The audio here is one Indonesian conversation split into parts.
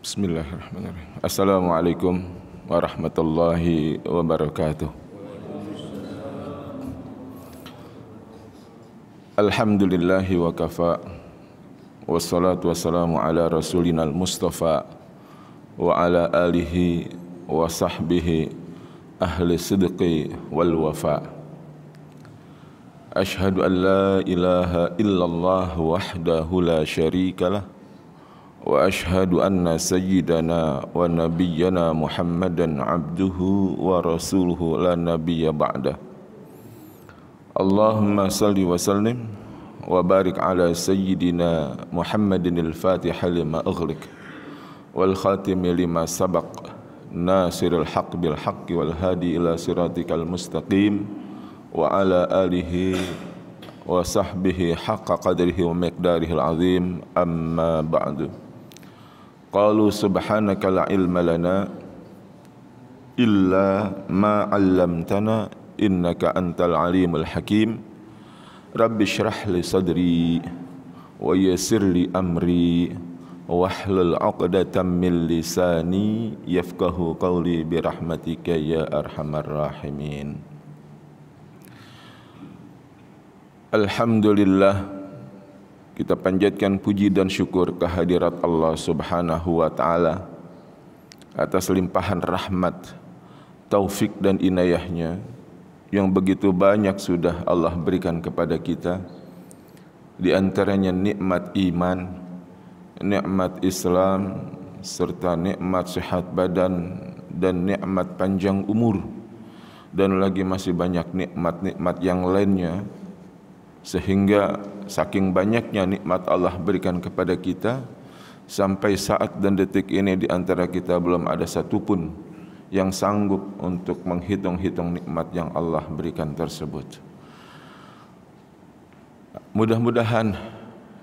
Bismillahirrahmanirrahim. Assalamualaikum warahmatullahi wabarakatuh. Alhamdulillahi wa kafa. Wassalatu wassalamu ala rasulina al-mustafa wa ala alihi wa sahbihi ahli sidqi wal wafa. Ashhadu an la ilaha illallah wahdahu la syarika lah. Wa ashhadu anna sayyidana wa nabiyyana Muhammadan abduhu wa rasuluhu la nabiyya ba'dah. Allahumma salli wa sallim wa barik ala sayyidina Muhammadin al-Fatiha lima ughliq wal khatimi lima sabaq nasiril haqq bil haqqi wal hadi ila siratikal mustaqim wa ala alihi wa sahbihi haqqa qadrihi wa miqdarihil azim, amma ba'du. Qalu subhanaka la ilma lana illa ma 'allamtana innaka antal alimul hakim. Rabbi shrah li sadri wa yassir li amri wahlul 'uqdatam min lisani yafqahu qawli bi rahmatika ya arhamar rahimin. Alhamdulillah, kita panjatkan puji dan syukur kehadirat Allah Subhanahu wa Ta'ala atas limpahan rahmat, taufik dan inayahnya yang begitu banyak sudah Allah berikan kepada kita. Di antaranya nikmat iman, nikmat Islam, serta nikmat sehat badan dan nikmat panjang umur, dan lagi masih banyak nikmat-nikmat yang lainnya. Sehingga saking banyaknya nikmat Allah berikan kepada kita, sampai saat dan detik ini di antara kita belum ada satupun yang sanggup untuk menghitung-hitung nikmat yang Allah berikan tersebut. Mudah-mudahan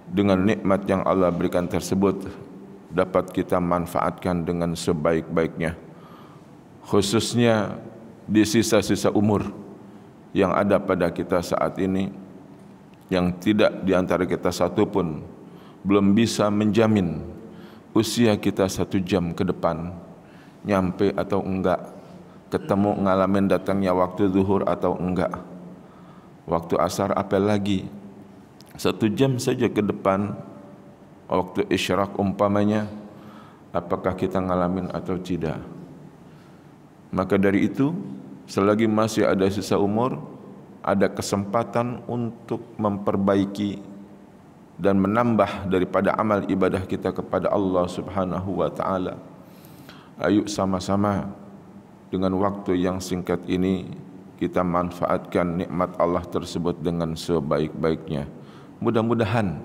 dengan nikmat yang Allah berikan tersebut dapat kita manfaatkan dengan sebaik-baiknya, khususnya di sisa-sisa umur yang ada pada kita saat ini, yang tidak di antara kita satu pun belum bisa menjamin usia kita 1 jam ke depan nyampe atau enggak, ketemu ngalamin datangnya waktu zuhur atau enggak, waktu asar apalagi 1 jam saja ke depan, waktu isyraq umpamanya, apakah kita ngalamin atau tidak. Maka dari itu, selagi masih ada sisa umur, ada kesempatan untuk memperbaiki dan menambah daripada amal ibadah kita kepada Allah Subhanahu wa Ta'ala. Ayo sama-sama dengan waktu yang singkat ini kita manfaatkan nikmat Allah tersebut dengan sebaik-baiknya. Mudah-mudahan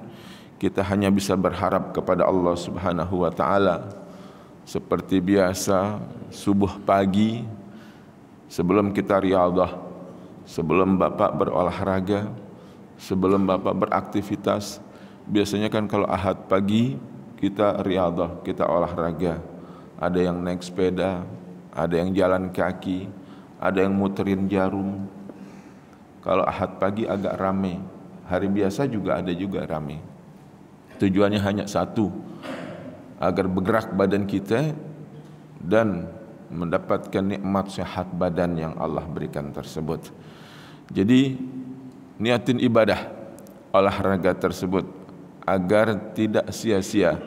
kita hanya bisa berharap kepada Allah Subhanahu wa Ta'ala seperti biasa subuh pagi sebelum kita riyadhah, sebelum Bapak berolahraga, sebelum Bapak beraktivitas. Biasanya kan kalau Ahad pagi kita riyadhah, kita olahraga. Ada yang naik sepeda, ada yang jalan kaki, ada yang muterin jarum. Kalau Ahad pagi agak rame, hari biasa juga ada juga rame. Tujuannya hanya satu, agar bergerak badan kita dan mendapatkan nikmat sehat badan yang Allah berikan tersebut. Jadi niatin ibadah olahraga tersebut agar tidak sia-sia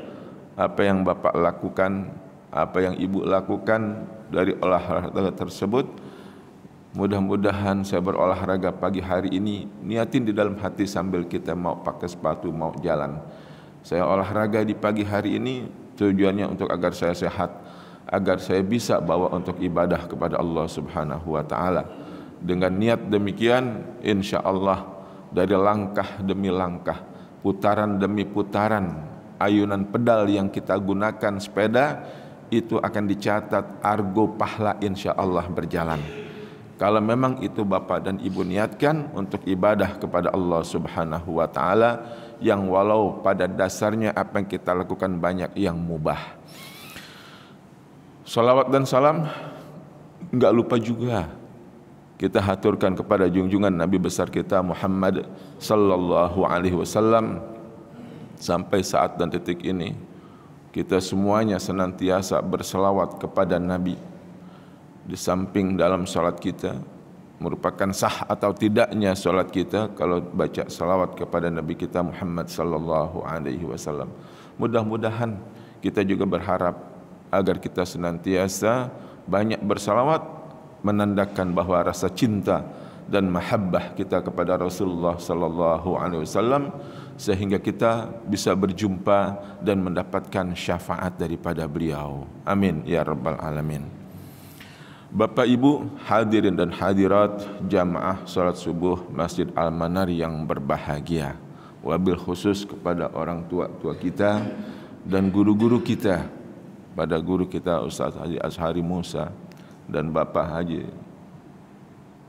apa yang Bapak lakukan, apa yang Ibu lakukan dari olahraga tersebut. Mudah-mudahan saya berolahraga pagi hari ini, niatin di dalam hati sambil kita mau pakai sepatu, mau jalan. Saya olahraga di pagi hari ini tujuannya untuk agar saya sehat, agar saya bisa bawa untuk ibadah kepada Allah Subhanahu wa Ta'ala. Dengan niat demikian, insya Allah dari langkah demi langkah, putaran demi putaran, ayunan pedal yang kita gunakan sepeda, itu akan dicatat argo pahala insya Allah berjalan. Kalau memang itu Bapak dan Ibu niatkan untuk ibadah kepada Allah Subhanahu wa Ta'ala, yang walau pada dasarnya apa yang kita lakukan banyak yang mubah. Salawat dan salam enggak lupa juga kita haturkan kepada junjungan Nabi besar kita Muhammad sallallahu alaihi wasallam sampai saat dan detik ini. kita semuanya senantiasa berselawat kepada Nabi. Di samping dalam salat kita, merupakan sah atau tidaknya salat kita kalau baca salawat kepada Nabi kita Muhammad sallallahu alaihi wasallam. Mudah-mudahan kita juga berharap agar kita senantiasa banyak bersalawat, menandakan bahwa rasa cinta dan mahabbah kita kepada Rasulullah sallallahu alaihi wasallam, sehingga kita bisa berjumpa dan mendapatkan syafaat daripada beliau. Amin ya rabbal alamin. Bapak Ibu hadirin dan hadirat jamaah salat subuh Masjid Al-Manar yang berbahagia, wabil khusus kepada orang tua kita dan guru-guru kita, pada guru kita Ustaz Haji Ashari Musa dan Bapak Haji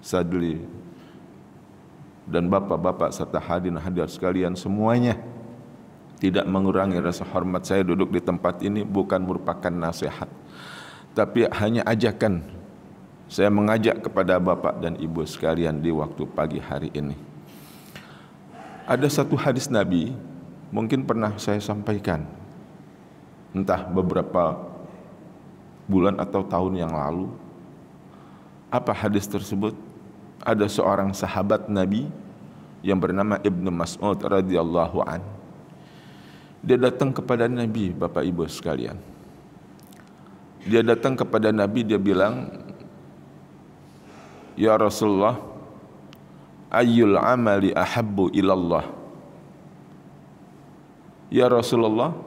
Sadli dan bapak-bapak serta hadirin hadirat sekalian semuanya. Tidak mengurangi rasa hormat saya duduk di tempat ini, bukan merupakan nasihat, tapi hanya ajakan. Saya mengajak kepada bapak dan ibu sekalian di waktu pagi hari ini. Ada satu hadis Nabi, mungkin pernah saya sampaikan, entah beberapa bulan atau tahun yang lalu. Apa hadis tersebut? Ada seorang sahabat Nabi yang bernama Ibnu Mas'ud radhiyallahu an. Dia datang kepada Nabi, bapak ibu sekalian. Dia datang kepada Nabi, dia bilang, "Ya Rasulullah, ayyul amali ahabbu ilallah." Ya Rasulullah,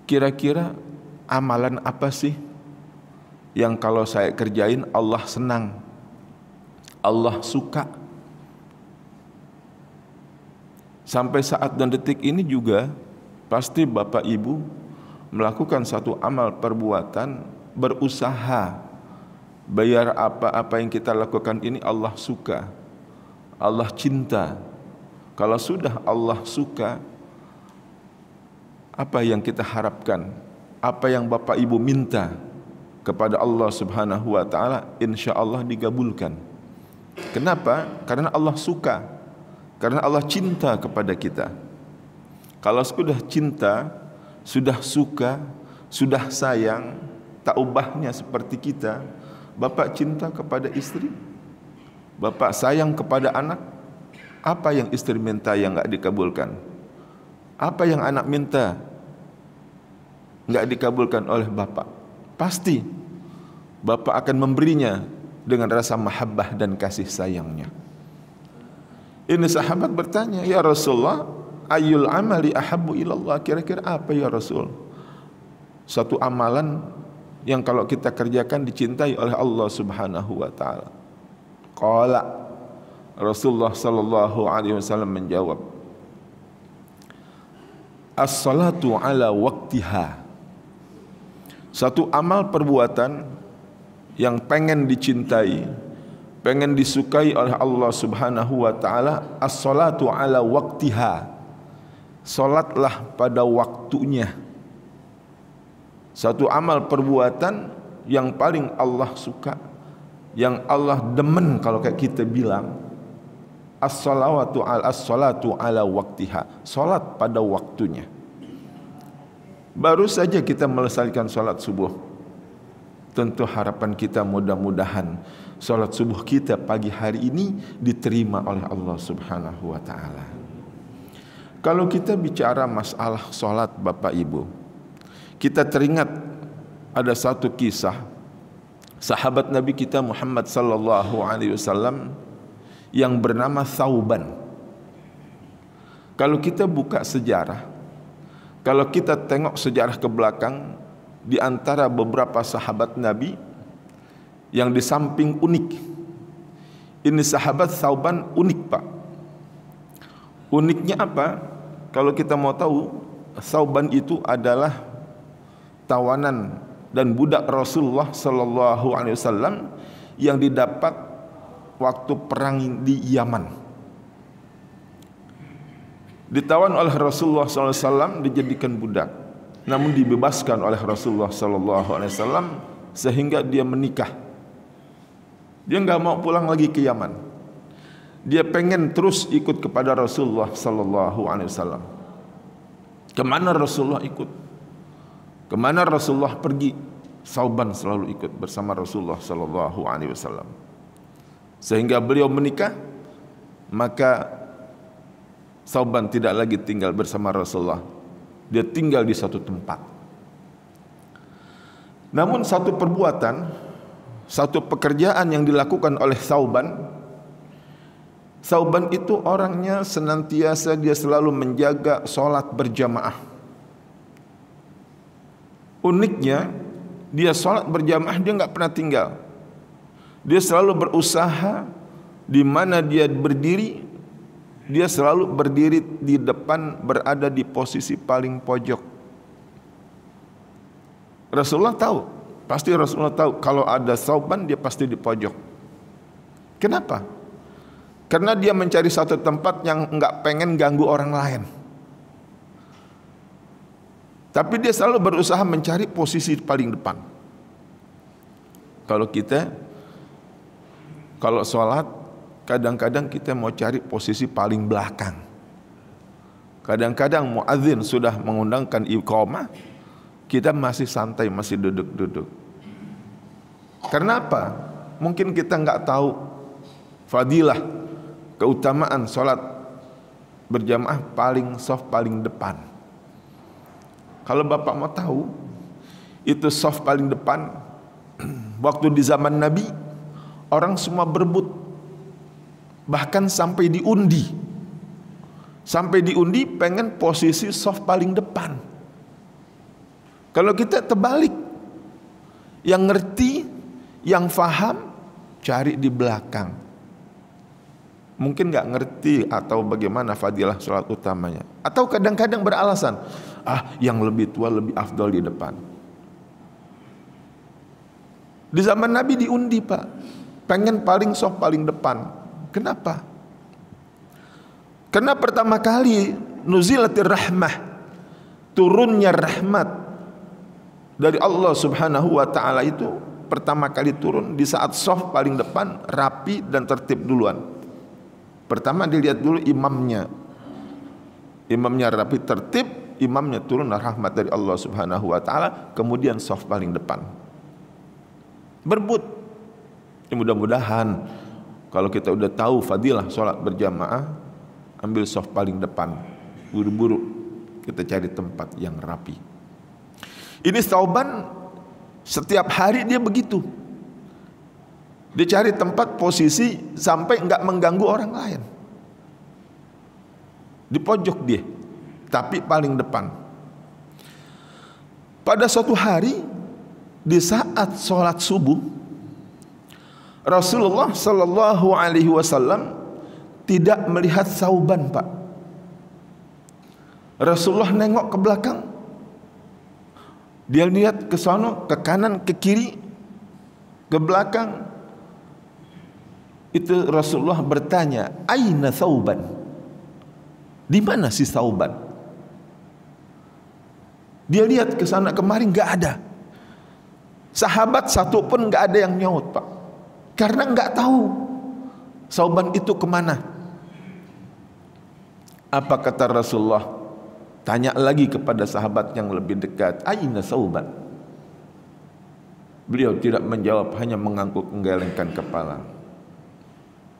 kira-kira amalan apa sih yang kalau saya kerjain Allah senang, Allah suka? Sampai saat dan detik ini juga pasti Bapak Ibu melakukan satu amal perbuatan, berusaha bayar apa-apa yang kita lakukan ini Allah suka, Allah cinta. Kalau sudah Allah suka, apa yang kita harapkan, apa yang Bapak Ibu minta kepada Allah Subhanahu wa taala, insya Allah digabulkan. Kenapa? Karena Allah suka, karena Allah cinta kepada kita. Kalau sudah cinta, sudah suka, sudah sayang, tak ubahnya seperti kita. Bapak cinta kepada istri, bapak sayang kepada anak. Apa yang istri minta yang enggak dikabulkan? Apa yang anak minta enggak dikabulkan oleh bapak? Pasti bapak akan memberinya dengan rasa mahabbah dan kasih sayangnya. Ini sahabat bertanya, "Ya Rasulullah, ayyul amali ahabbu ilallah?" Kira-kira apa ya Rasul? Satu amalan yang kalau kita kerjakan dicintai oleh Allah Subhanahu wa taala. Qala, Rasulullah sallallahu alaihi wasallam menjawab, "As-salatu ala waqtiha." Satu amal perbuatan yang pengen dicintai, pengen disukai oleh Allah Subhanahu wa taala, as-salatu ala waqtiha. Salatlah pada waktunya. Satu amal perbuatan yang paling Allah suka, yang Allah demen kalau kayak kita bilang, as-salatu ala waqtiha. Salat pada waktunya. Baru saja kita melesaikan salat subuh. Tentu harapan kita mudah-mudahan salat subuh kita pagi hari ini diterima oleh Allah Subhanahu wa taala. Kalau kita bicara masalah salat Bapak Ibu, kita teringat ada satu kisah sahabat Nabi kita Muhammad sallallahu alaihi wasallam yang bernama Thauban. Kalau kita buka sejarah, kalau kita tengok sejarah ke belakang, di antara beberapa sahabat Nabi yang di samping unik, ini sahabat Thauban unik Pak. Uniknya apa? Kalau kita mau tahu, Thauban itu adalah tawanan dan budak Rasulullah sallallahu alaihi wasallam yang didapat waktu perang di Yaman. Ditawan oleh Rasulullah sallallahu alaihi wasallam, dijadikan budak, namun dibebaskan oleh Rasulullah sallallahu alaihi wasallam sehingga dia menikah. Dia enggak mau pulang lagi ke Yaman. Dia pengen terus ikut kepada Rasulullah sallallahu alaihi wasallam. Kemana Rasulullah ikut? Kemana Rasulullah pergi, Sauban selalu ikut bersama Rasulullah sallallahu alaihi wasallam. Sehingga beliau menikah, maka Sauban tidak lagi tinggal bersama Rasulullah. Dia tinggal di satu tempat. Namun satu perbuatan, satu pekerjaan yang dilakukan oleh Sauban itu orangnya senantiasa dia selalu menjaga sholat berjamaah. Uniknya, dia sholat berjamaah dia nggak pernah tinggal. Dia selalu berusaha di mana dia berdiri, dia selalu berdiri di depan, berada di posisi paling pojok. Rasulullah tahu, pasti Rasulullah tahu kalau ada Sauban dia pasti di pojok. Kenapa? Karena dia mencari satu tempat yang enggak pengen ganggu orang lain. Tapi dia selalu berusaha mencari posisi paling depan. Kalau sholat, kadang-kadang kita mau cari posisi paling belakang. Kadang-kadang muadzin sudah mengundangkan iqamah, kita masih santai, masih duduk-duduk. Karena apa? Mungkin kita enggak tahu fadilah, keutamaan sholat berjamaah paling soft, paling depan. Kalau Bapak mau tahu, itu soft paling depan, waktu di zaman Nabi, orang semua berebut. Bahkan sampai diundi. Sampai diundi pengen posisi soft paling depan. Kalau kita terbalik, yang ngerti, yang faham, cari di belakang. Mungkin nggak ngerti atau bagaimana fadilah sholat utamanya, atau kadang-kadang beralasan, yang lebih tua lebih afdal di depan. Di zaman Nabi diundi Pak, pengen paling soft paling depan. Kenapa? Karena pertama kali nuzilatir rahmah, turunnya rahmat dari Allah Subhanahu wa taala itu pertama kali turun di saat soft paling depan, rapi dan tertib duluan. Pertama dilihat dulu imamnya. Imamnya rapi tertib, imamnya turun rahmat dari Allah Subhanahu wa taala, kemudian soft paling depan. Berebut. Mudah-mudahan kalau kita udah tahu fadilah sholat berjamaah, ambil soft paling depan. Buru-buru kita cari tempat yang rapi. Ini Sauban setiap hari dia begitu. Dia cari tempat posisi sampai enggak mengganggu orang lain. Di pojok dia, tapi paling depan. Pada suatu hari, di saat sholat subuh, Rasulullah Sallallahu Alaihi Wasallam tidak melihat Sauban Pak. Rasulullah nengok ke belakang, dia lihat ke sana, ke kanan, ke kiri, ke belakang. Itu Rasulullah bertanya, "Aina Sauban?" Di mana si Sauban? Dia lihat ke sana kemari enggak ada. Sahabat satu pun enggak ada yang nyaut Pak. Karena enggak tahu Sauban itu kemana. Apa kata Rasulullah? Tanya lagi kepada sahabat yang lebih dekat, "Aina Sauban?" Beliau tidak menjawab, hanya mengangguk-gelengkan kepala.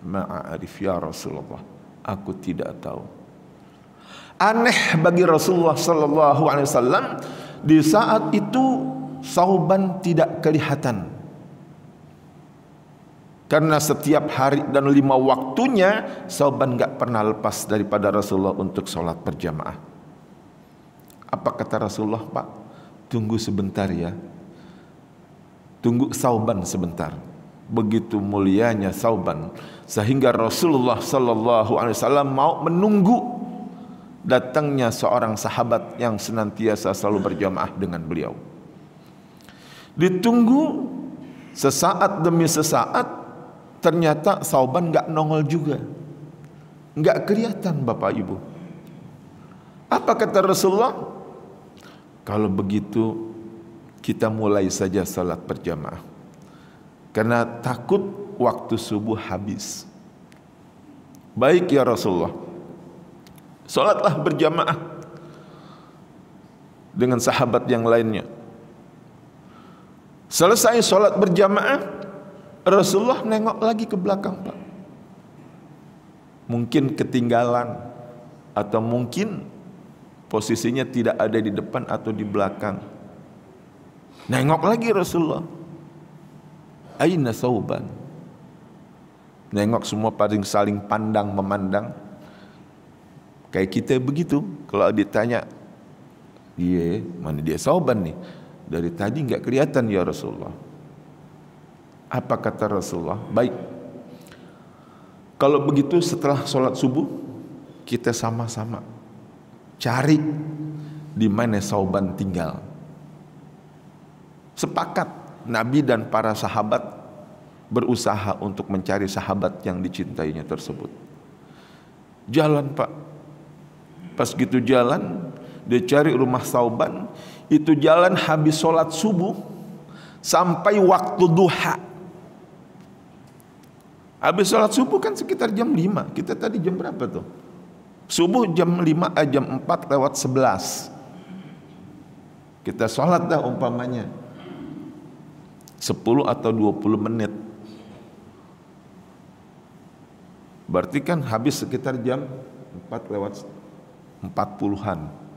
"Ma'arif ya Rasulullah, aku tidak tahu." Aneh bagi Rasulullah sallallahu alaihi wasallam, di saat itu Sauban tidak kelihatan. Karena setiap hari dan 5 waktunya Sauban enggak pernah lepas daripada Rasulullah untuk sholat berjamaah. Apa kata Rasulullah? "Pak, tunggu sebentar ya. Tunggu Sauban sebentar." Begitu mulianya Sauban sehingga Rasulullah sallallahu alaihi wasallam mau menunggu datangnya seorang sahabat yang senantiasa selalu berjamaah dengan beliau. Ditunggu sesaat demi sesaat, ternyata Sauban enggak nongol juga. Enggak kelihatan Bapak Ibu. Apa kata Rasulullah? Kalau begitu kita mulai saja salat berjamaah. Karena takut waktu subuh habis. Baik ya Rasulullah, salatlah berjamaah. dengan sahabat yang lainnya. Selesai sholat berjamaah, Rasulullah nengok lagi ke belakang, Pak. Mungkin ketinggalan, atau mungkin posisinya tidak ada di depan atau di belakang. Nengok lagi Rasulullah. Aina Sauban? Nengok semua saling pandang memandang. Kayak kita begitu, kalau ditanya, iya, mana dia Sauban nih? Dari tadi enggak kelihatan ya Rasulullah. Apa kata Rasulullah? Baik. Kalau begitu setelah sholat subuh, kita sama-sama cari di mana Sauban tinggal. Sepakat Nabi dan para sahabat berusaha untuk mencari sahabat yang dicintainya tersebut. Jalan, Pak. Pas gitu jalan, dia cari rumah Sauban. Itu jalan habis sholat subuh sampai waktu duha. Habis sholat subuh kan sekitar jam 5. Kita tadi jam berapa tuh? Subuh jam 5, jam 4 lewat 11. Kita sholat dah umpamanya 10 atau 20 menit. Berarti kan habis sekitar jam 4 lewat 40-an.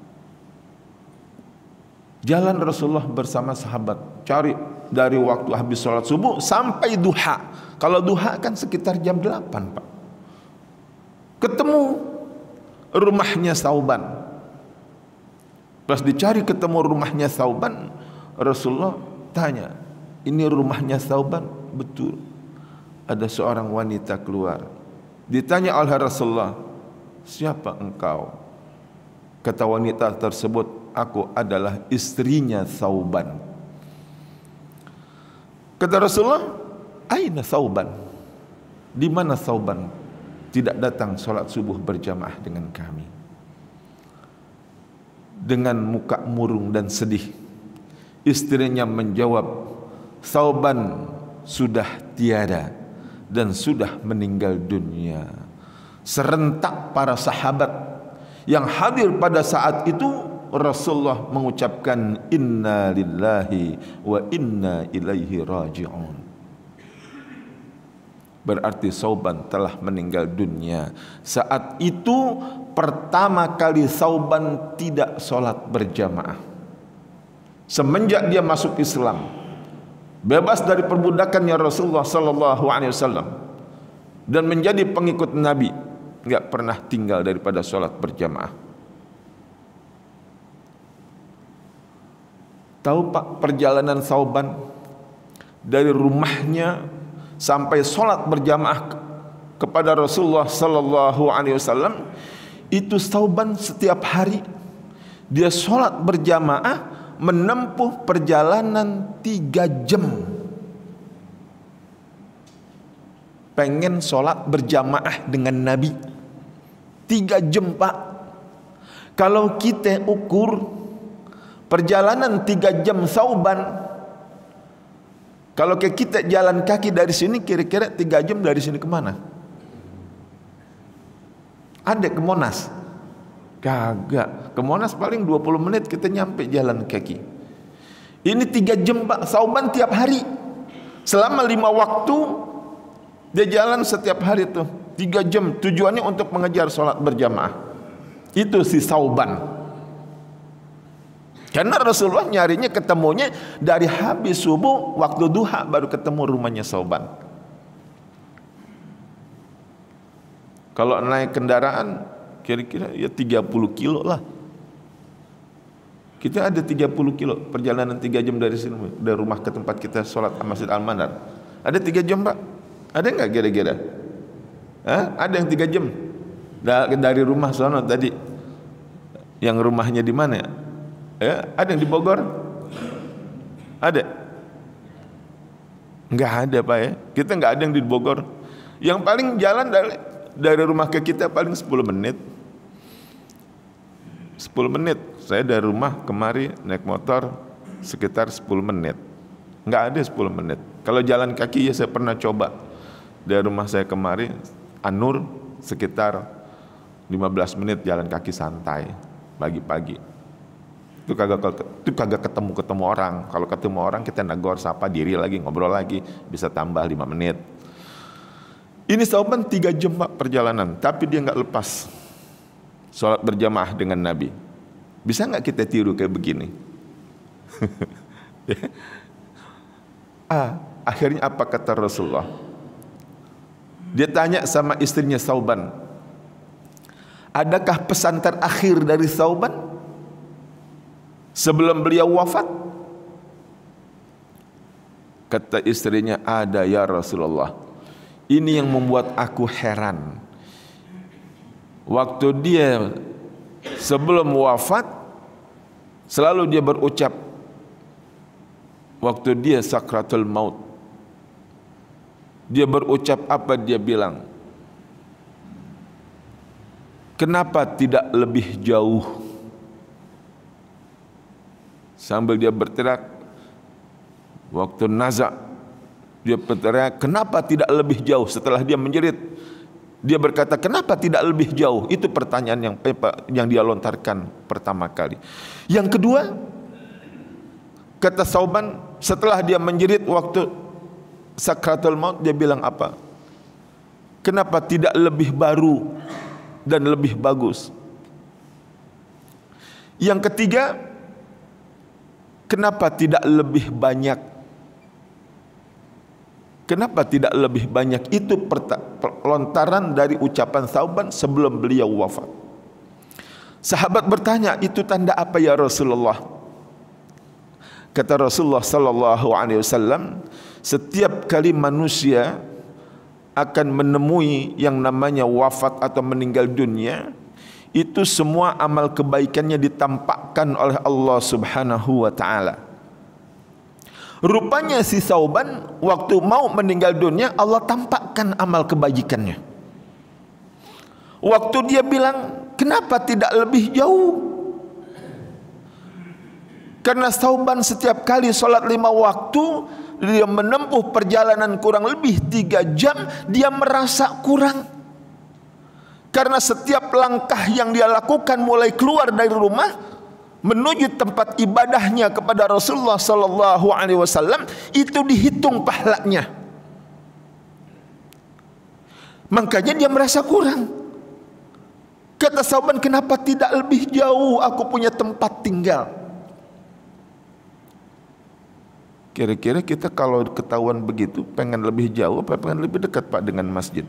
Jalan Rasulullah bersama sahabat, cari dari waktu habis sholat subuh sampai duha. Kalau duha kan sekitar jam 8, Pak. Ketemu rumahnya Sauban. Pas dicari ketemu rumahnya Sauban, Rasulullah tanya, ini rumahnya Sauban? Betul. Ada seorang wanita keluar. Ditanya oleh Rasulullah, siapa engkau? Kata wanita tersebut, aku adalah istrinya Sauban. Kata Rasulullah, aina Sauban? Di mana Sauban? Tidak datang sholat subuh berjamaah dengan kami. Dengan muka murung dan sedih, istrinya menjawab, Sauban sudah tiada dan sudah meninggal dunia. Serentak para sahabat yang hadir pada saat itu, Rasulullah mengucapkan inna lillahi wa inna ilaihi raji'un. Berarti Sauban telah meninggal dunia. Saat itu pertama kali Sauban tidak sholat berjamaah. Semenjak dia masuk Islam, bebas dari perbudakannya Rasulullah sallallahu alaihi wasallam dan menjadi pengikut Nabi, enggak pernah tinggal daripada sholat berjamaah. Tahu Pak, perjalanan Sauban dari rumahnya sampai sholat berjamaah kepada Rasulullah sallallahu alaihi wasallam, itu Sauban setiap hari dia sholat berjamaah menempuh perjalanan 3 jam. Pengen sholat berjamaah dengan Nabi 3 jam, Pak. Kalau kita ukur perjalanan 3 jam Sauban, kalau kita jalan kaki dari sini kira-kira 3 jam dari sini kemana? Ada ke Monas? Kagak. Ke Monas paling 20 menit kita nyampe jalan kaki. Ini 3 jam, Pak. Sauban tiap hari. Selama 5 waktu dia jalan setiap hari tuh 3 jam. Tujuannya untuk mengejar sholat berjamaah. Itu si Sauban. Karena Rasulullah nyarinya ketemunya dari habis subuh, waktu duha baru ketemu rumahnya Sauban. Kalau naik kendaraan kira-kira ya 30 kilo lah. Kita ada 30 kilo perjalanan 3 jam dari sini, dari rumah ke tempat kita sholat Masjid Al-Manar. Ada 3 jam, Pak? Ada nggak kira-kira? Ada yang 3 jam dari rumah sono tadi. Yang rumahnya di mana? Ya, ada yang di Bogor? Ada? Enggak ada, Pak ya. Kita enggak ada yang di Bogor. Yang paling jalan dari rumah ke kita paling 10 menit. 10 menit. Saya dari rumah kemari naik motor sekitar 10 menit. Enggak ada 10 menit. Kalau jalan kaki ya saya pernah coba. Dari rumah saya kemari Anur sekitar 15 menit jalan kaki santai pagi-pagi. Itu kagak ketemu orang. Kalau ketemu orang kita negor, sapa, diri lagi, ngobrol lagi, bisa tambah 5 menit. Ini Thauban 3 jam Pak perjalanan, tapi dia nggak lepas sholat berjamaah dengan Nabi. Bisa nggak kita tiru kayak begini? Akhirnya apa kata Rasulullah? Dia tanya sama istrinya Thauban, adakah pesan terakhir dari Thauban sebelum beliau wafat? Kata istrinya, ada ya Rasulullah. Ini yang membuat aku heran. Waktu dia sebelum wafat, selalu dia berucap, waktu dia sakratul maut, dia berucap apa? Dia bilang, kenapa tidak lebih jauh? Sambil dia berteriak, waktu nazak, dia berteriak, kenapa tidak lebih jauh? Setelah dia menjerit, dia berkata, kenapa tidak lebih jauh? Itu pertanyaan yang dia lontarkan pertama kali. Yang kedua, kata Thauban, setelah dia menjerit waktu sakratul maut, dia bilang apa? Kenapa tidak lebih baru dan lebih bagus? Yang ketiga, kenapa tidak lebih banyak? Kenapa tidak lebih banyak? Itu lontaran dari ucapan Thauban sebelum beliau wafat. Sahabat bertanya, itu tanda apa ya Rasulullah? Kata Rasulullah sallallahu alaihi wasallam, setiap kali manusia akan menemui yang namanya wafat atau meninggal dunia, itu semua amal kebaikannya ditampakkan oleh Allah Subhanahu wa taala. Rupanya si Thauban waktu mau meninggal dunia, Allah tampakkan amal kebajikannya. Waktu dia bilang, kenapa tidak lebih jauh? Karena Thauban setiap kali sholat 5 waktu, dia menempuh perjalanan kurang lebih 3 jam, dia merasa kurang. Karena setiap langkah yang dia lakukan mulai keluar dari rumah menuju tempat ibadahnya kepada Rasulullah sallallahu alaihi wasallam, itu dihitung pahalanya. Makanya dia merasa kurang. Kata Thauban, kenapa tidak lebih jauh aku punya tempat tinggal? Kira-kira kita kalau ketahuan begitu, pengen lebih jauh apa pengen lebih dekat Pak dengan masjid?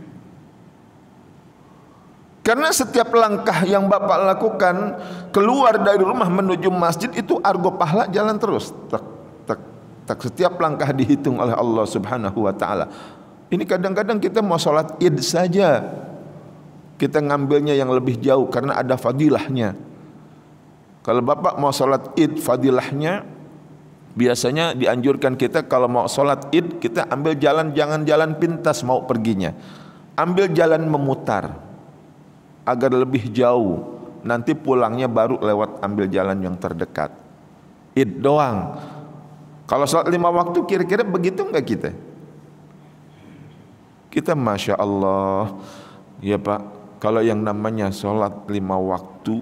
Karena setiap langkah yang Bapak lakukan keluar dari rumah menuju masjid itu argo pahala jalan terus. Tak, tak, tak. Setiap langkah dihitung oleh Allah Subhanahu wa taala. Ini kadang-kadang kita mau sholat id saja, kita ngambilnya yang lebih jauh karena ada fadilahnya. Kalau Bapak mau sholat id, fadilahnya biasanya dianjurkan kita kalau mau sholat id, kita ambil jalan, jangan jalan pintas mau perginya, ambil jalan memutar agar lebih jauh, nanti pulangnya baru lewat ambil jalan yang terdekat. Id doang. Kalau sholat 5 waktu kira-kira begitu enggak kita? Kita Masya Allah ya Pak, kalau yang namanya sholat 5 waktu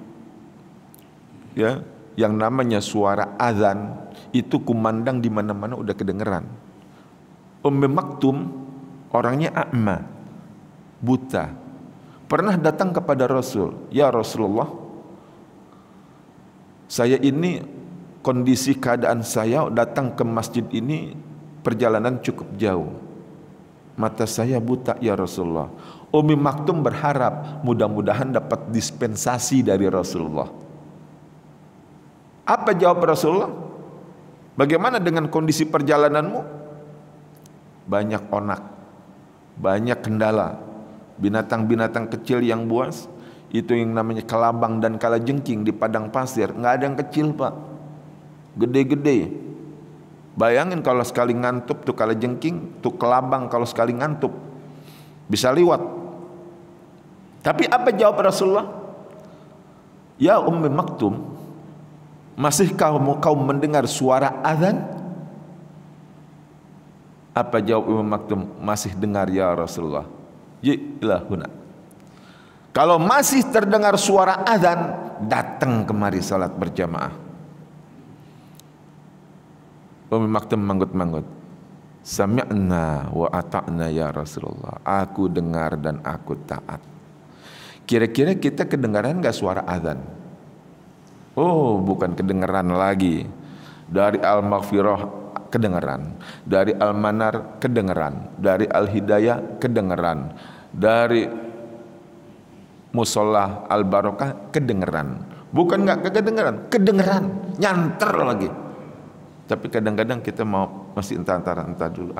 ya, yang namanya suara azan itu kumandang di mana-mana udah kedengeran. Ummi Maktum orangnya a'ma, buta, pernah datang kepada Rasul, ya Rasulullah, saya ini kondisi keadaan saya datang ke masjid ini perjalanan cukup jauh, mata saya buta ya Rasulullah. Ummi Maktum berharap mudah-mudahan dapat dispensasi dari Rasulullah. Apa jawab Rasulullah? Bagaimana dengan kondisi perjalananmu? Banyak onak, banyak kendala, binatang-binatang kecil yang buas, itu yang namanya kelabang dan kalajengking di padang pasir. Nggak ada yang kecil Pak, gede-gede. Bayangin kalau sekali ngantup tuh kalajengking, tuh kelabang kalau sekali ngantup bisa liwat. Tapi apa jawab Rasulullah? Ya Ummi Maktum, masih kau mendengar suara azan? Apa jawab Ummi Maktum? Masih dengar ya Rasulullah. Jilahuna. Kalau masih terdengar suara azan, datang kemari salat berjamaah. Umi Maktum manggut-manggut. Sami'na wa ata'na ya Rasulullah. Aku dengar dan aku taat. Kira-kira kita kedengaran gak suara azan? Oh, bukan kedengaran lagi. Dari Al-Maghfirah kedengaran, dari Al-Manar kedengaran, dari Al-Hidayah kedengaran, dari Musola Al-Barokah kedengaran. Bukan gak kedengaran, kedengaran, nyanter lagi. Tapi kadang-kadang kita mau masih entah dulu,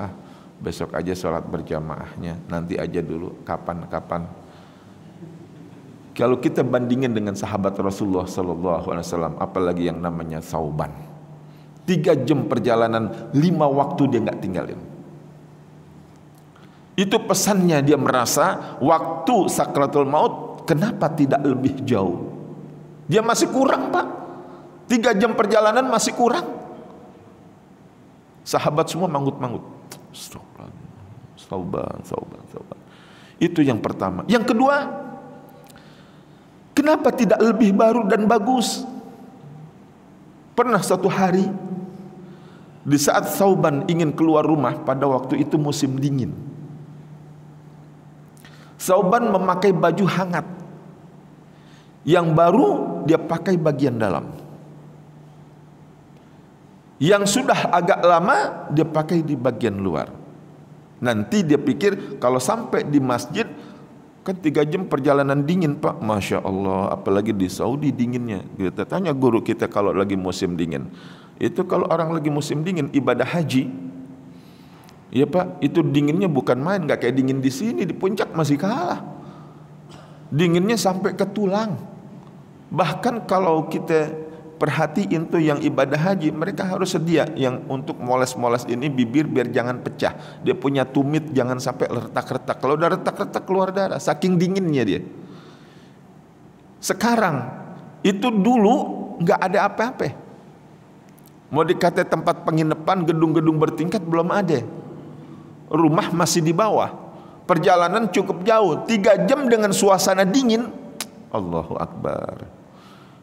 besok aja sholat berjamaahnya, nanti aja dulu, kapan. Kalau kita bandingin dengan sahabat Rasulullah SAW, apalagi yang namanya Thauban, 3 jam perjalanan, 5 waktu dia nggak tinggalin. Itu pesannya, dia merasa waktu sakratul maut kenapa tidak lebih jauh? Dia masih kurang, Pak. 3 jam perjalanan masih kurang. Sahabat semua manggut-manggut. Thauban. Itu yang pertama. Yang kedua, kenapa tidak lebih baru dan bagus? Pernah suatu hari, di saat Thauban ingin keluar rumah, pada waktu itu musim dingin. Thauban memakai baju hangat. Yang baru dia pakai bagian dalam. Yang sudah agak lama dia pakai di bagian luar. Nanti dia pikir kalau sampai di masjid, kan 3 jam perjalanan dingin, Pak. Masya Allah, apalagi di Saudi dinginnya. Kita tanya guru kita kalau lagi musim dingin. Itu kalau orang lagi musim dingin ibadah haji, ya Pak, itu dinginnya bukan main, nggak kayak dingin di sini, di puncak masih kalah. Dinginnya sampai ke tulang. Bahkan kalau kita perhatiin tuh yang ibadah haji, mereka harus sedia yang untuk moles-moles ini bibir biar jangan pecah. Dia punya tumit jangan sampai retak-retak. Kalau udah retak-retak keluar darah, saking dinginnya dia. Sekarang itu dulu nggak ada apa-apa. Mau dikata tempat penginapan, gedung-gedung bertingkat belum ada. Rumah masih di bawah. Perjalanan cukup jauh, 3 jam dengan suasana dingin. Allahu Akbar.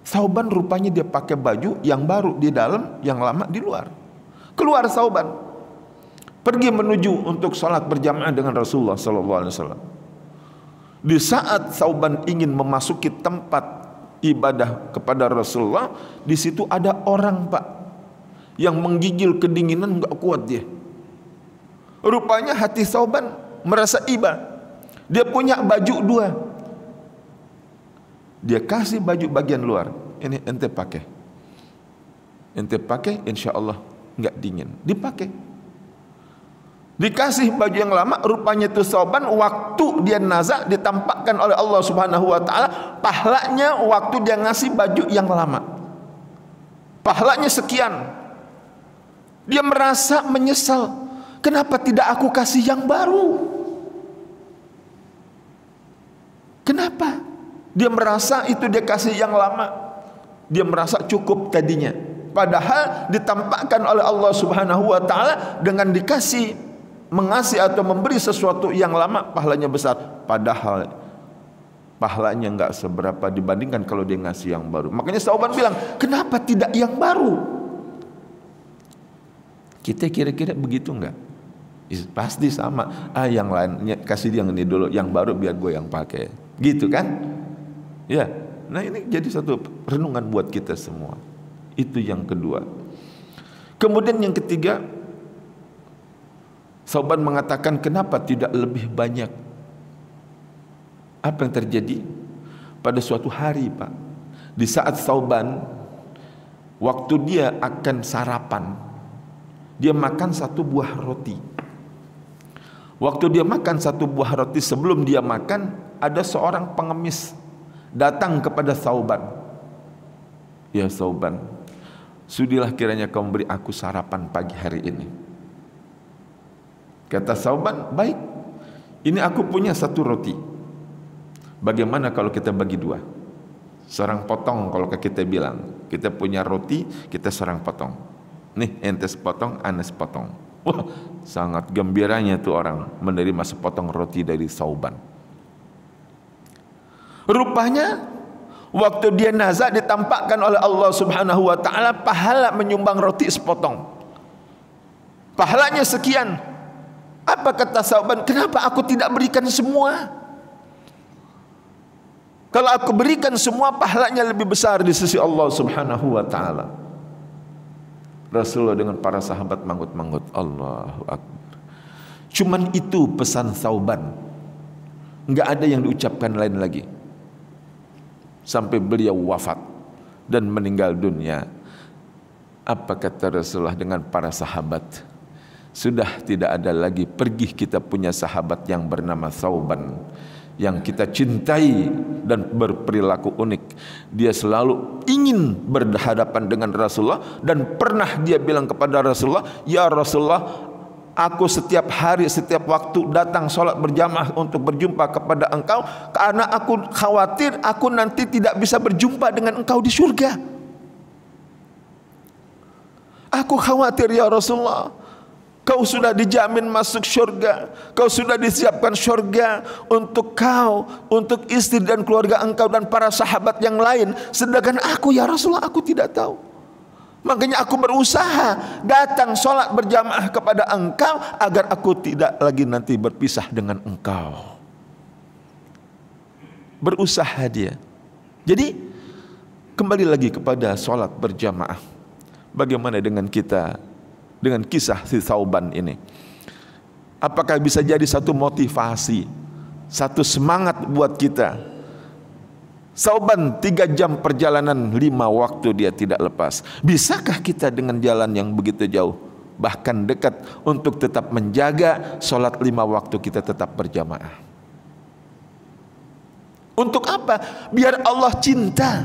Thauban rupanya dia pakai baju yang baru di dalam, yang lama di luar. Keluar Thauban, pergi menuju untuk sholat berjamaah dengan Rasulullah SAW. Di saat Thauban ingin memasuki tempat ibadah kepada Rasulullah, di situ ada orang, Pak, yang menggigil kedinginan, nggak kuat dia. Rupanya hati Thauban merasa iba. Dia punya baju 2. Dia kasih baju bagian luar, ini ente pakai, insya Allah nggak dingin. Dipakai, dikasih baju yang lama. Rupanya itu Thauban waktu dia nazak ditampakkan oleh Allah Subhanahu Wa Taala pahalanya waktu dia ngasih baju yang lama. Pahalanya sekian. Dia merasa menyesal, kenapa tidak aku kasih yang baru? Kenapa? Dia merasa itu dia kasih yang lama, dia merasa cukup tadinya. Padahal ditampakkan oleh Allah Subhanahu Wa Taala dengan dikasih, mengasih atau memberi sesuatu yang lama, pahalanya besar. Padahal pahalanya nggak seberapa dibandingkan kalau dia ngasih yang baru. Makanya Thauban bilang, kenapa tidak yang baru? Kita kira-kira begitu nggak? Pasti sama. Yang lain kasih dia yang ini dulu, yang baru biar gue yang pakai. Gitu kan? Ya, nah ini jadi satu renungan buat kita semua. Itu yang kedua. Kemudian yang ketiga, Thauban mengatakan, kenapa tidak lebih banyak? Apa yang terjadi? Pada suatu hari, Pak, di saat Thauban, waktu dia akan sarapan, dia makan 1 buah roti. Waktu dia makan 1 buah roti, sebelum dia makan, ada seorang pengemis datang kepada Thauban. Ya Thauban, sudilah kiranya kau beri aku sarapan pagi hari ini. Kata Thauban, baik, ini aku punya 1 roti. Bagaimana kalau kita bagi 2? Seorang potong, kalau kita bilang kita punya roti, kita seorang potong. Nih ente sepotong, ane sepotong. Wah, sangat gembiranya tuh orang menerima sepotong roti dari Thauban. Rupanya waktu dia nazak ditampakkan oleh Allah Subhanahu Wa Taala pahala menyumbang roti sepotong. pahalanya sekian. Apa kata Sauban? Kenapa aku tidak berikan semua? Kalau aku berikan semua, pahalanya lebih besar di sisi Allah Subhanahu wa taala. Rasulullah dengan para sahabat manggut-manggut. Allahu Akbar. Cuman itu pesan Sauban. Enggak ada yang diucapkan lain lagi. Sampai beliau wafat dan meninggal dunia. Apa kata Rasulullah dengan para sahabat? Sudah tidak ada lagi, pergi kita punya sahabat yang bernama Sauban, yang kita cintai dan berperilaku unik. Dia selalu ingin berhadapan dengan Rasulullah, dan pernah dia bilang kepada Rasulullah, ya Rasulullah, aku setiap hari, setiap waktu datang sholat berjamaah untuk berjumpa kepada engkau, karena aku khawatir aku nanti tidak bisa berjumpa dengan engkau di surga. Aku khawatir ya Rasulullah, kau sudah dijamin masuk syurga, kau sudah disiapkan syurga untuk kau, untuk istri dan keluarga engkau dan para sahabat yang lain. Sedangkan aku ya Rasulullah, aku tidak tahu. Makanya aku berusaha datang sholat berjamaah kepada engkau, agar aku tidak lagi nanti berpisah dengan engkau. Berusaha dia. Jadi kembali lagi kepada sholat berjamaah. Bagaimana dengan kita, dengan kisah si Sauban ini? Apakah bisa jadi satu motivasi, satu semangat buat kita? Sauban 3 jam perjalanan, 5 waktu dia tidak lepas. Bisakah kita dengan jalan yang begitu jauh, bahkan dekat, untuk tetap menjaga sholat 5 waktu kita tetap berjamaah? Untuk apa? Biar Allah cinta,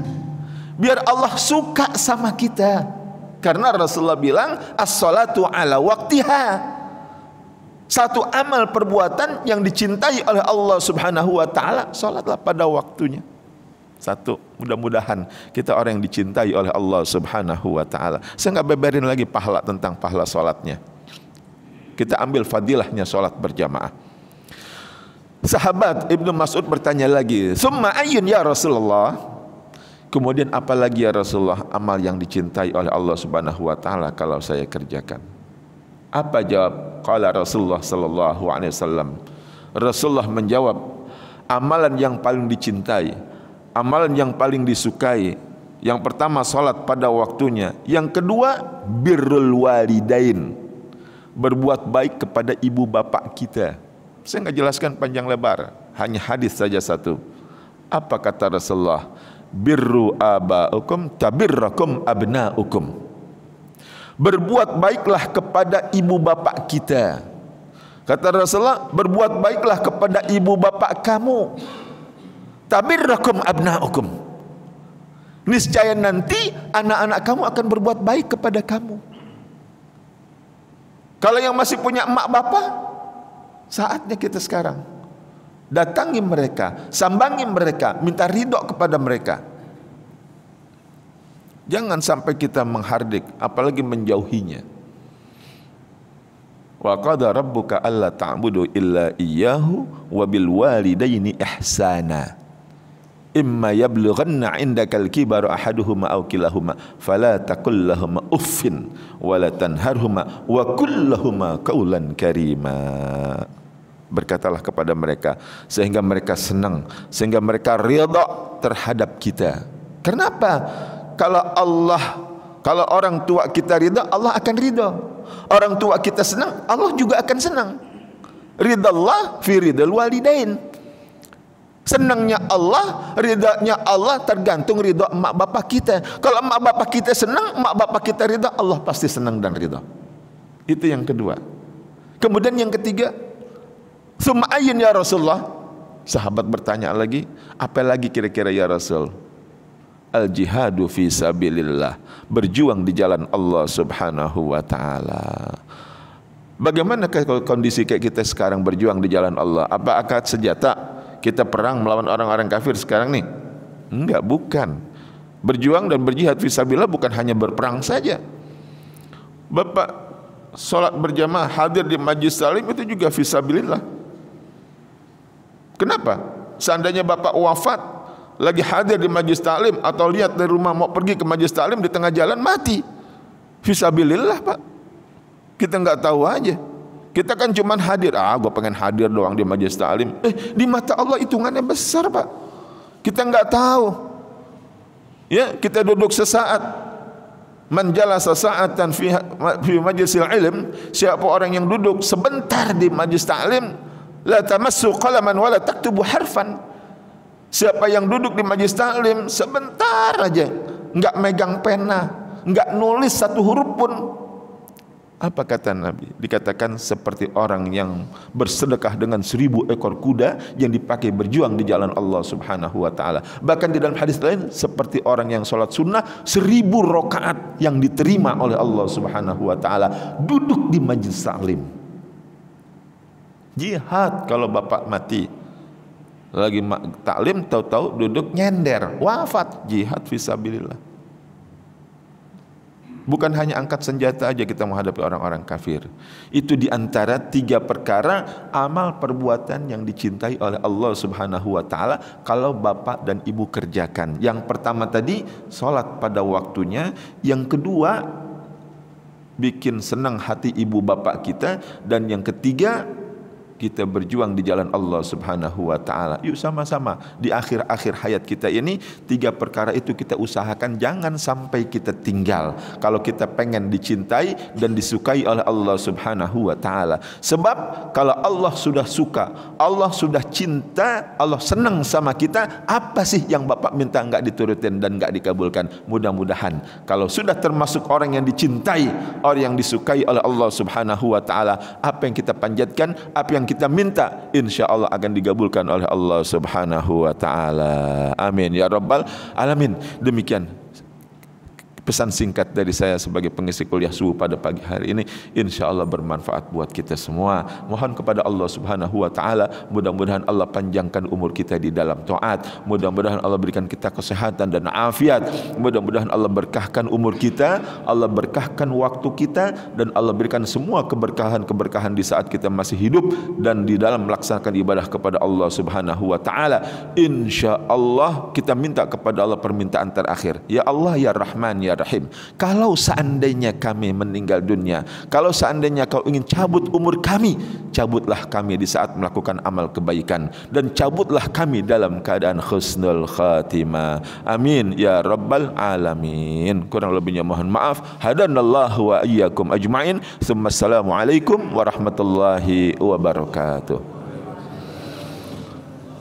biar Allah suka sama kita. Karena Rasulullah bilang, as-salatu ala waktiha. Satu amal perbuatan yang dicintai oleh Allah Subhanahu wa taala, salatlah pada waktunya. Satu, mudah-mudahan kita orang yang dicintai oleh Allah Subhanahu wa taala. Saya enggak beberin lagi pahala tentang pahala salatnya. Kita ambil fadilahnya salat berjamaah. Sahabat Ibnu Mas'ud bertanya lagi, "Summa ayyun ya Rasulullah?" Kemudian apa lagi ya Rasulullah amal yang dicintai oleh Allah Subhanahu wa taala kalau saya kerjakan? Apa jawab? Qala Rasulullah sallallahu alaihi wasallam. Rasulullah menjawab, amalan yang paling dicintai, amalan yang paling disukai, yang pertama salat pada waktunya, yang kedua birrul walidain, berbuat baik kepada ibu bapak kita. Saya enggak jelaskan panjang lebar, hanya hadis saja satu. Apa kata Rasulullah? Birru aba'ukum tabirrakum abna'ukum. Berbuat baiklah kepada ibu bapak kita. Kata Rasulullah, berbuat baiklah kepada ibu bapak kamu. Tabirrakum abna'ukum. Niscaya nanti anak-anak kamu akan berbuat baik kepada kamu. Kalau yang masih punya emak bapak, saatnya kita sekarang datangi mereka, sambangi mereka, minta ridho kepada mereka. Jangan sampai kita menghardik, apalagi menjauhinya. Wa qada rabbuka alla ta'budu illa iyyahu wa bil walidaini ihsana. Imma yablughanna 'indakal kibara ahaduhuma aw kilahuma fala taqul lahumā uffin wa la tanharhuma wa qul lahumā qawlan karīmā. Berkatalah kepada mereka sehingga mereka senang, sehingga mereka ridha terhadap kita. Kenapa? Kalau orang tua kita ridha, Allah akan ridha. Orang tua kita senang, Allah juga akan senang. Ridallah fi ridal walidain. Senangnya Allah, ridhanya Allah tergantung ridha emak bapak kita. Kalau emak bapak kita senang, emak bapak kita ridha, Allah pasti senang dan ridha. Itu yang kedua. Kemudian yang ketiga, summa ayyun ya Rasulullah? Sahabat bertanya lagi, apa lagi kira-kira ya Rasul? Al jihadu fi sabilillah, berjuang di jalan Allah Subhanahu wa taala. Bagaimana kondisi kayak kita sekarang berjuang di jalan Allah? Apa angkat senjata kita perang melawan orang-orang kafir sekarang nih? Enggak, bukan. Berjuang dan berjihad fi sabilillah bukan hanya berperang saja. Bapak salat berjamaah, hadir di majlis taklim, itu juga fi sabilillah. Kenapa? Seandainya bapak wafat, lagi hadir di majlis taklim, atau lihat dari rumah mau pergi ke majlis taklim, di tengah jalan mati, fisabilillah Pak. Kita enggak tahu aja. Kita kan cuma hadir. Gua pengen hadir doang di majelis taklim. Di mata Allah hitungannya besar, Pak. Kita enggak tahu. Ya, kita duduk sesaat. Man jalasa sa'atan fi majlisil ilm, siapa orang yang duduk sebentar di majlis taklim, la tamassu qalaman wala taktubu harfan. Siapa yang duduk di majlis taklim sebentar aja, enggak megang pena, enggak nulis satu huruf pun. Apa kata Nabi? Dikatakan seperti orang yang bersedekah dengan 1000 ekor kuda yang dipakai berjuang di jalan Allah Subhanahu wa taala. Bahkan di dalam hadis lain seperti orang yang sholat sunnah 1000 rakaat yang diterima oleh Allah Subhanahu wa taala duduk di majlis taklim. Jihad kalau bapak mati lagi taklim tahu-tahu duduk nyender, wafat, jihad fisabilillah. Bukan hanya angkat senjata aja kita menghadapi orang-orang kafir. Itu diantara 3 perkara amal perbuatan yang dicintai oleh Allah Subhanahu wa taala kalau bapak dan ibu kerjakan. Yang pertama tadi salat pada waktunya, yang kedua bikin senang hati ibu bapak kita, dan yang ketiga kita berjuang di jalan Allah Subhanahu wa taala. Yuk sama-sama di akhir-akhir hayat kita ini 3 perkara itu kita usahakan jangan sampai kita tinggal. Kalau kita pengen dicintai dan disukai oleh Allah Subhanahu wa taala. Sebab kalau Allah sudah suka, Allah sudah cinta, Allah senang sama kita, apa sih yang bapak minta enggak diturutin dan enggak dikabulkan? Mudah-mudahan kalau sudah termasuk orang yang dicintai, orang yang disukai oleh Allah Subhanahu wa taala, apa yang kita panjatkan, apa yang kita minta, insya Allah akan digabulkan oleh Allah Subhanahu wa taala. Amin ya rabbal alamin. Demikian pesan singkat dari saya sebagai pengisi kuliah subuh pada pagi hari ini. Insya Allah bermanfaat buat kita semua. Mohon kepada Allah Subhanahu wa taala, mudah-mudahan Allah panjangkan umur kita di dalam taat. Mudah-mudahan Allah berikan kita kesehatan dan afiat. Mudah-mudahan Allah berkahkan umur kita, Allah berkahkan waktu kita, dan Allah berikan semua keberkahan-keberkahan di saat kita masih hidup dan di dalam melaksanakan ibadah kepada Allah Subhanahu wa taala. Insya Allah kita minta kepada Allah permintaan terakhir. Ya Allah ya Rahman ya Rahim, kalau seandainya kami meninggal dunia, kalau seandainya kau ingin cabut umur kami, cabutlah kami di saat melakukan amal kebaikan, dan cabutlah kami dalam keadaan husnul khatimah. Amin ya rabbal alamin. Kurang lebihnya mohon maaf. Hadanallahu wa iyyakum ajma'in. Assalamualaikum warahmatullahi wabarakatuh.